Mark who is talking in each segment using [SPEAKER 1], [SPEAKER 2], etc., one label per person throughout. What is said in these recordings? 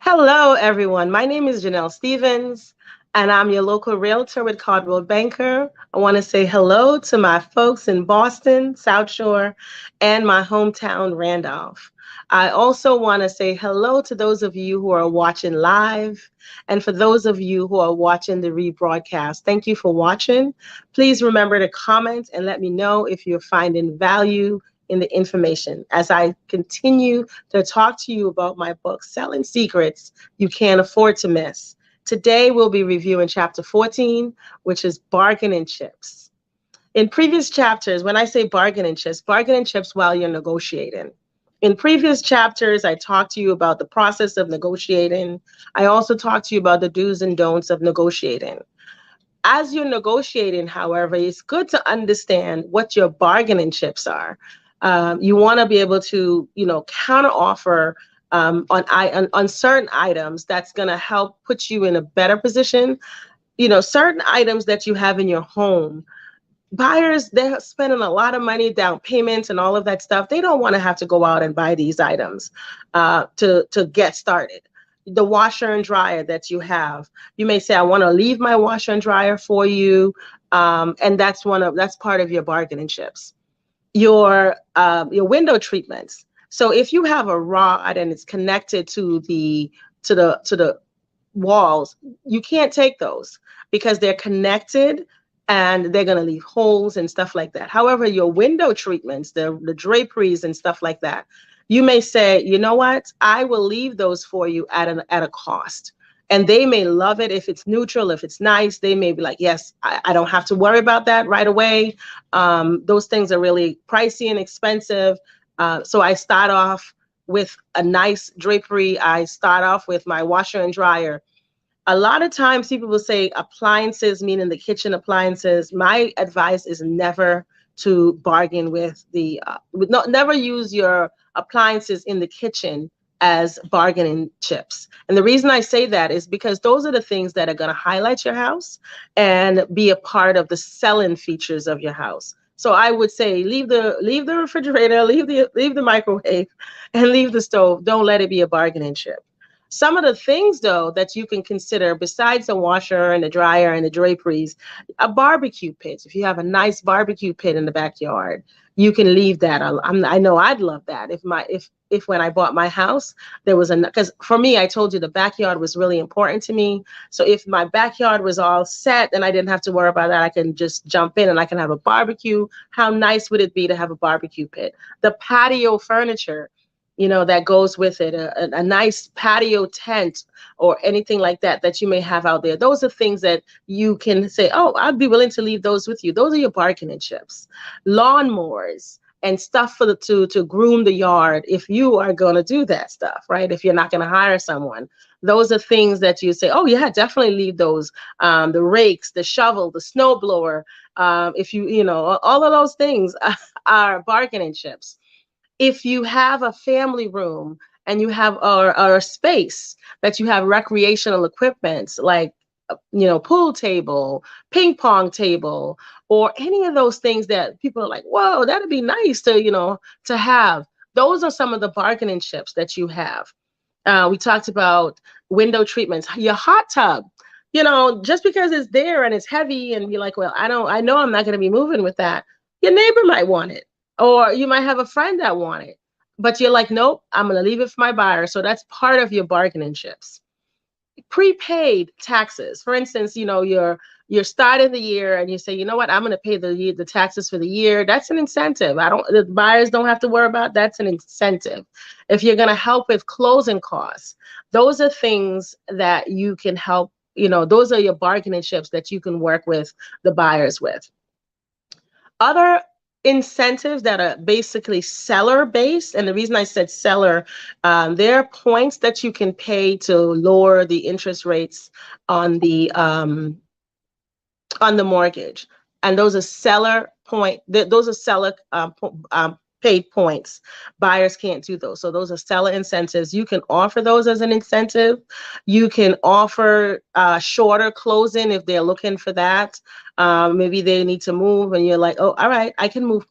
[SPEAKER 1] Hello, everyone. My name is Janelle Stevens, and I'm your local realtor with Cardwell Banker. I want to say hello to my folks in Boston, South Shore, and my hometown, Randolph. I also want to say hello to those of you who are watching live, and for those of you who are watching the rebroadcast. Thank you for watching. Please remember to comment and let me know if you're finding value in the information as I continue to talk to you about my book, Selling Secrets You Can't Afford to Miss. Today, we'll be reviewing chapter 14, which is bargaining chips. In previous chapters, when I say bargaining chips while you're negotiating. In previous chapters, I talked to you about the process of negotiating. I also talked to you about the do's and don'ts of negotiating. As you're negotiating, however, it's good to understand what your bargaining chips are. You want to be able to, counter offer on certain items that's going to help put you in a better position. Certain items that you have in your home, buyers, they're spending a lot of money, down payments and all of that stuff. They don't want to have to go out and buy these items to get started. The washer and dryer that you have, you may say, I want to leave my washer and dryer for you, and that's part of your bargaining chips. Your window treatments. So if you have a rod and it's connected to the walls, you can't take those because they're connected and they're going to leave holes and stuff like that. However, your window treatments, the draperies and stuff like that, you may say, you know what, I will leave those for you at a cost. And they may love it if it's neutral, if it's nice. They may be like, yes, I don't have to worry about that right away. Those things are really pricey and expensive. So I start off with a nice drapery. I start off with my washer and dryer. A lot of times people will say appliances, meaning the kitchen appliances. My advice is never to bargain with never use your appliances in the kitchen as bargaining chips. And the reason I say that is because those are the things that are going to highlight your house and be a part of the selling features of your house. So I would say leave the refrigerator, leave the microwave, and leave the stove. Don't let it be a bargaining chip. Some of the things, though, that you can consider besides the washer and the dryer and the draperies, a barbecue pit. If you have a nice barbecue pit in the backyard, you can leave that. I know I'd love that if when I bought my house, there was because for me, I told you the backyard was really important to me. So if my backyard was all set and I didn't have to worry about that, I can just jump in and I can have a barbecue. How nice would it be to have a barbecue pit? The patio furniture, that goes with it, a nice patio tent or anything like that you may have out there. Those are things that you can say, oh, I'd be willing to leave those with you. Those are your bargaining chips. Lawnmowers and stuff to groom the yard if you are going to do that stuff, right? If you're not going to hire someone. Those are things that you say, oh, yeah, definitely leave those. The rakes, the shovel, the snow blower, if all of those things are bargaining chips. If you have a family room and you have or a space that you have recreational equipment like pool table, ping pong table, or any of those things that people are like, whoa, that'd be nice to have. Those are some of the bargaining chips that you have. We talked about window treatments, your hot tub. Just because it's there and it's heavy and you're like, well, I know I'm not going to be moving with that. Your neighbor might want it. Or you might have a friend that want it, but you're like, nope, I'm going to leave it for my buyer. So that's part of your bargaining chips. Prepaid taxes. For instance, you're starting the year and you say, you know what, I'm going to pay the taxes for the year. That's an incentive. The buyers don't have to worry about. That's an incentive. If you're going to help with closing costs, those are things that you can help. Those are your bargaining chips that you can work with the buyers with. Other incentives that are basically seller based, and the reason I said seller, there are points that you can pay to lower the interest rates on the mortgage, and those are seller paid points. Buyers can't do those. So those are seller incentives. You can offer those as an incentive. You can offer shorter closing if they're looking for that. Maybe they need to move and you're like, oh, all right, I can move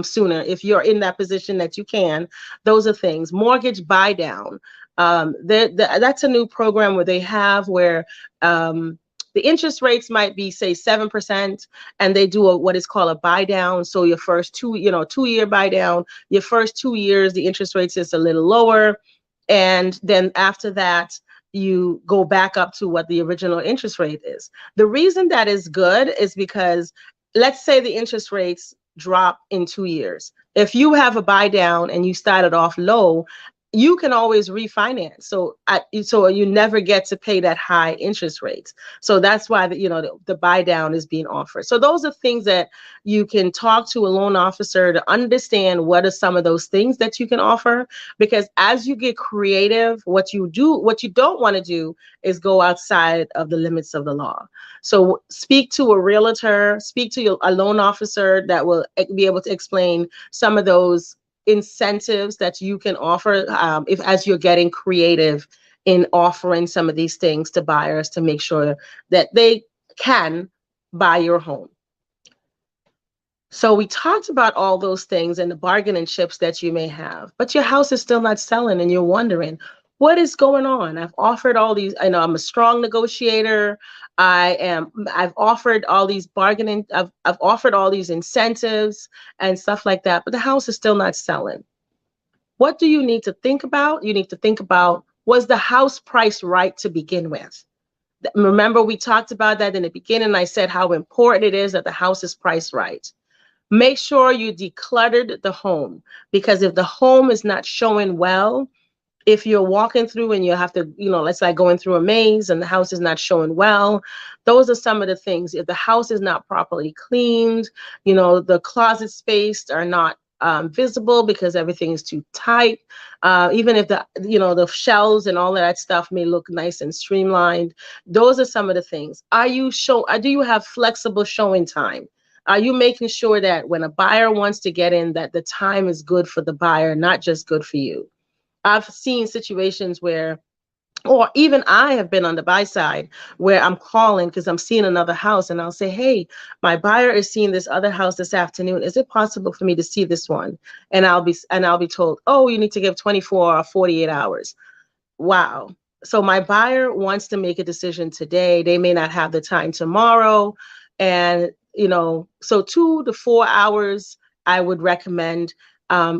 [SPEAKER 1] sooner. If you're in that position that you can, those are things. Mortgage buy down. That's a new program where they have where the interest rates might be say 7%, and they do what is called a buy down. So your first 2-year buy down, your first 2 years, the interest rates is a little lower. And then after that, you go back up to what the original interest rate is. The reason that is good is because let's say the interest rates drop in 2 years. If you have a buy down and you started off low, you can always refinance. So you never get to pay that high interest rates. So that's why the buy down is being offered. So those are things that you can talk to a loan officer to understand what are some of those things that you can offer. Because as you get creative, what you don't want to do is go outside of the limits of the law. So speak to a realtor, speak to a loan officer that will be able to explain some of those incentives that you can offer as you're getting creative in offering some of these things to buyers to make sure that they can buy your home. So we talked about all those things and the bargaining chips that you may have, but your house is still not selling and you're wondering, what is going on? I've offered all these, I know I'm a strong negotiator. I've offered all these I've offered all these incentives and stuff like that, but the house is still not selling. What do you need to think about? You need to think about, was the house price right to begin with? Remember, we talked about that in the beginning. I said how important it is that the house is priced right. Make sure you decluttered the home, because if the home is not showing well, if you're walking through and you have to, let's say going through a maze and the house is not showing well, those are some of the things. If the house is not properly cleaned, the closet space are not visible because everything is too tight. Even if the shelves and all of that stuff may look nice and streamlined, those are some of the things. Do you have flexible showing time? Are you making sure that when a buyer wants to get in, that the time is good for the buyer, not just good for you? I've seen situations where, or even I have been on the buy side where I'm calling because I'm seeing another house and I'll say, hey, my buyer is seeing this other house this afternoon. Is it possible for me to see this one? And I'll be told, oh, you need to give 24 or 48 hours. Wow. So my buyer wants to make a decision today. They may not have the time tomorrow. And, so 2 to 4 hours, I would recommend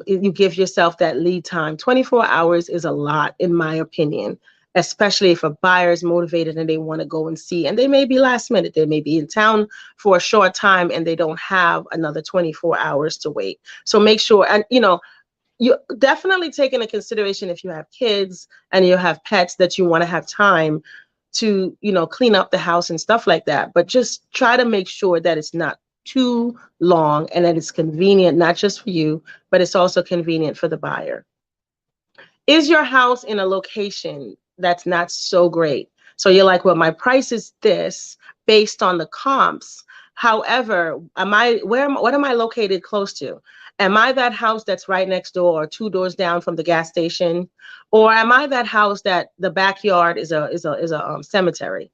[SPEAKER 1] you give yourself that lead time. 24 hours is a lot, in my opinion, especially if a buyer is motivated and they want to go and see, and they may be last minute, they may be in town for a short time and they don't have another 24 hours to wait. So make sure, and you definitely take into consideration if you have kids and you have pets that you want to have time to, clean up the house and stuff like that. But just try to make sure that it's not too long and that it's convenient, not just for you, but it's also convenient for the buyer. Is your house in a location that's not so great? So you're like, well, my price is this based on the comps. However, what am I located close to? Am I that house that's right next door or 2 doors down from the gas station? Or am I that house that the backyard is a cemetery?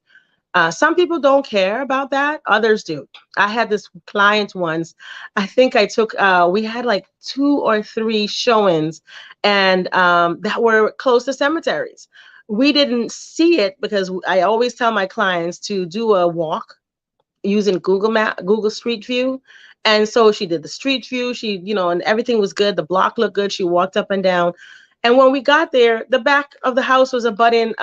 [SPEAKER 1] Some people don't care about that. Others do. I had this client once. I think we had like 2 or 3 showings and that were close to cemeteries. We didn't see it because I always tell my clients to do a walk using Google Street View. And so she did the street view, and everything was good. The block looked good. She walked up and down. And when we got there, the back of the house was abutting,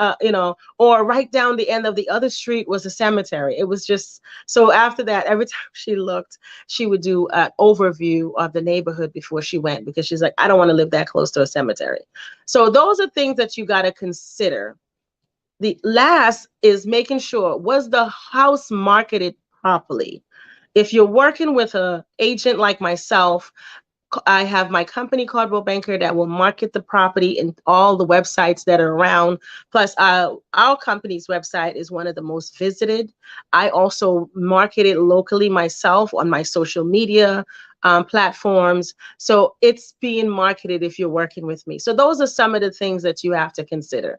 [SPEAKER 1] or right down the end of the other street was a cemetery. It was just, so after that, every time she looked, she would do an overview of the neighborhood before she went, because she's like, I don't want to live that close to a cemetery. So those are things that you got to consider. The last is making sure, was the house marketed properly? If you're working with an agent like myself, I have my company, Coldwell Banker, that will market the property in all the websites that are around. Plus, our company's website is one of the most visited. I also market it locally myself on my social media platforms. So it's being marketed if you're working with me. So those are some of the things that you have to consider.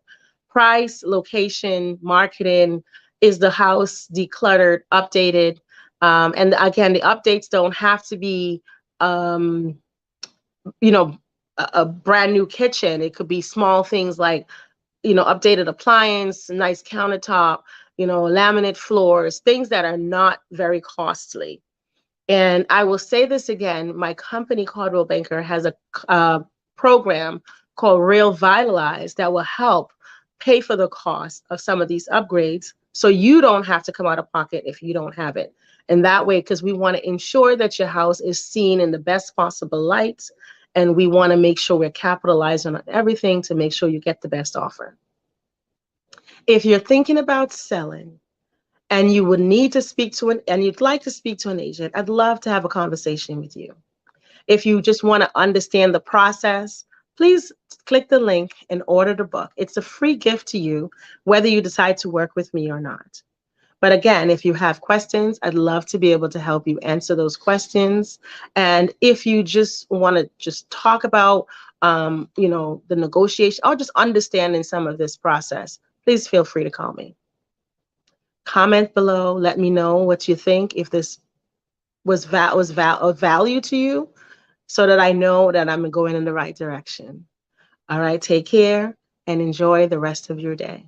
[SPEAKER 1] Price, location, marketing. Is the house decluttered, updated? And again, the updates don't have to be, a brand new kitchen. It could be small things like updated appliance, nice countertop, laminate floors, things that are not very costly. And I will say this again, my company, Caldwell Banker, has a program called Real Vitalize that will help pay for the cost of some of these upgrades so you don't have to come out of pocket if you don't have it. And that way, because we want to ensure that your house is seen in the best possible light, and we want to make sure we're capitalizing on everything to make sure you get the best offer. If you're thinking about selling, and you would need to speak to and you'd like to speak to an agent, I'd love to have a conversation with you. If you just want to understand the process, please click the link and order the book. It's a free gift to you, whether you decide to work with me or not. But again, if you have questions, I'd love to be able to help you answer those questions. And if you just want to just talk about, the negotiation or just understanding some of this process, please feel free to call me. Comment below. Let me know what you think, if this was of value to you, so that I know that I'm going in the right direction. All right, take care and enjoy the rest of your day.